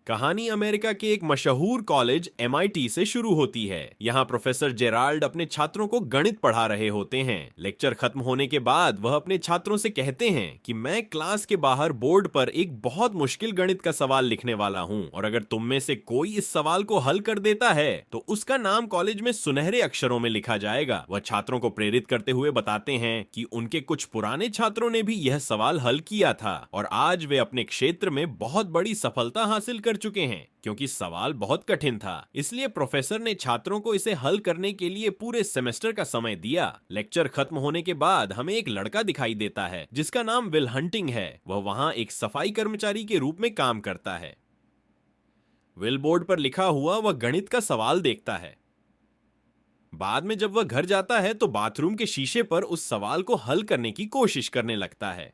कहानी अमेरिका के एक मशहूर कॉलेज MIT से शुरू होती है। यहाँ प्रोफेसर जेराल्ड अपने छात्रों को गणित पढ़ा रहे होते हैं। लेक्चर खत्म होने के बाद वह अपने छात्रों से कहते हैं कि मैं क्लास के बाहर बोर्ड पर एक बहुत मुश्किल गणित का सवाल लिखने वाला हूँ और अगर तुम में से कोई इस सवाल को हल कर देता है तो उसका नाम कॉलेज में सुनहरे अक्षरों में लिखा जाएगा। वह छात्रों को प्रेरित करते हुए बताते हैं कि उनके कुछ पुराने छात्रों ने भी यह सवाल हल किया था और आज वे अपने क्षेत्र में बहुत बड़ी सफलता हासिल कर चुके हैं। क्योंकि सवाल बहुत कठिन था, इसलिए प्रोफेसर ने छात्रों को इसे हल करने के लिए पूरे सेमेस्टर का समय दिया। लेक्चर खत्म होने के बाद हमें एक लड़का दिखाई देता है जिसका नाम विल हंटिंग है। वह वहां एक सफाई कर्मचारी के रूप में काम करता है। विल बोर्ड पर लिखा हुआ वह गणित का सवाल देखता है। बाद में जब वह घर जाता है तो बाथरूम के शीशे पर उस सवाल को हल करने की कोशिश करने लगता है।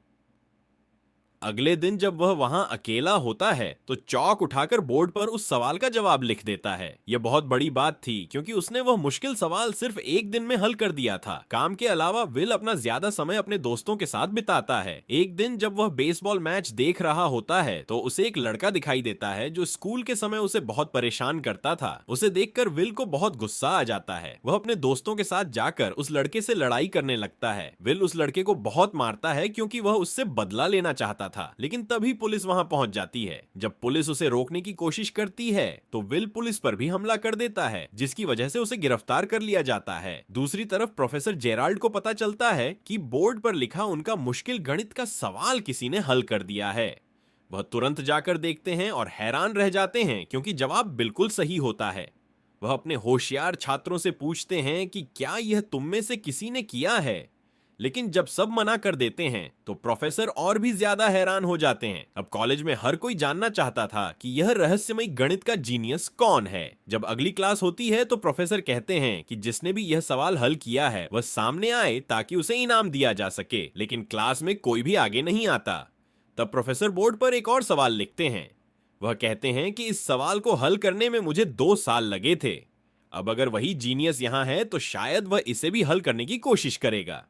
अगले दिन जब वह वहां अकेला होता है तो चौक उठाकर बोर्ड पर उस सवाल का जवाब लिख देता है। यह बहुत बड़ी बात थी क्योंकि उसने वह मुश्किल सवाल सिर्फ एक दिन में हल कर दिया था। काम के अलावा विल अपना ज्यादा समय अपने दोस्तों के साथ बिताता है। एक दिन जब वह बेसबॉल मैच देख रहा होता है तो उसे एक लड़का दिखाई देता है जो स्कूल के समय उसे बहुत परेशान करता था। उसे देखकर विल को बहुत गुस्सा आ जाता है। वह अपने दोस्तों के साथ जाकर उस लड़के से लड़ाई करने लगता है। विल उस लड़के को बहुत मारता है क्योंकि वह उससे बदला लेना चाहता था। लेकिन तभी पुलिस वहां पहुंच जाती है। जब पुलिस उसे रोकने की कोशिश करती है तो विल पुलिस पर भी हमला कर देता है जिसकी वजह से उसे गिरफ्तार कर लिया जाता है। दूसरी तरफ प्रोफेसर जेराल्ड को पता चलता है कि बोर्ड पर लिखा उनका मुश्किल गणित का सवाल किसी ने हल कर दिया है। वह तुरंत जाकर देखते हैं और हैरान रह जाते हैं क्योंकि जवाब बिल्कुल सही होता है। वह अपने होशियार छात्रों से पूछते हैं कि क्या यह तुम में से किसी ने किया है, लेकिन जब सब मना कर देते हैं तो प्रोफेसर और भी ज्यादा हैरान हो जाते हैं। अब कॉलेज में हर कोई जानना चाहता था कि यह रहस्यमय गणित का जीनियस कौन है। जब अगली क्लास होती है तो प्रोफेसर कहते हैं कि जिसने भी यह सवाल हल किया है वह सामने आए ताकि उसे इनाम दिया जा सके, लेकिन क्लास में कोई भी आगे नहीं आता। तब प्रोफेसर बोर्ड पर एक और सवाल लिखते हैं। वह कहते हैं कि इस सवाल को हल करने में मुझे 2 साल लगे थे। अब अगर वही जीनियस यहाँ है तो शायद वह इसे भी हल करने की कोशिश करेगा।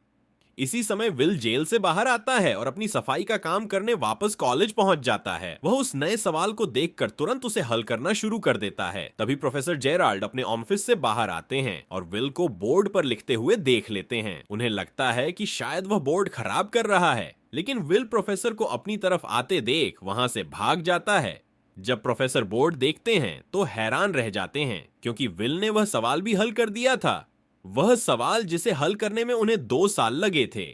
इसी समय विल जेल से बाहर आता है और अपनी सफाई का काम करने वापस कॉलेज पहुंच जाता है। वह उस नए सवाल को देखकर तुरंत उसे हल करना शुरू कर देता है। तभी प्रोफेसर जेराल्ड अपने ऑफिस से बाहर आते हैं और विल को बोर्ड पर लिखते हुए देख लेते हैं। उन्हें लगता है कि शायद वह बोर्ड खराब कर रहा है, लेकिन विल प्रोफेसर को अपनी तरफ आते देख वहां से भाग जाता है। जब प्रोफेसर बोर्ड देखते हैं तो हैरान रह जाते हैं क्योंकि विल ने वह सवाल भी हल कर दिया था, वह सवाल जिसे हल करने में उन्हें 2 साल लगे थे।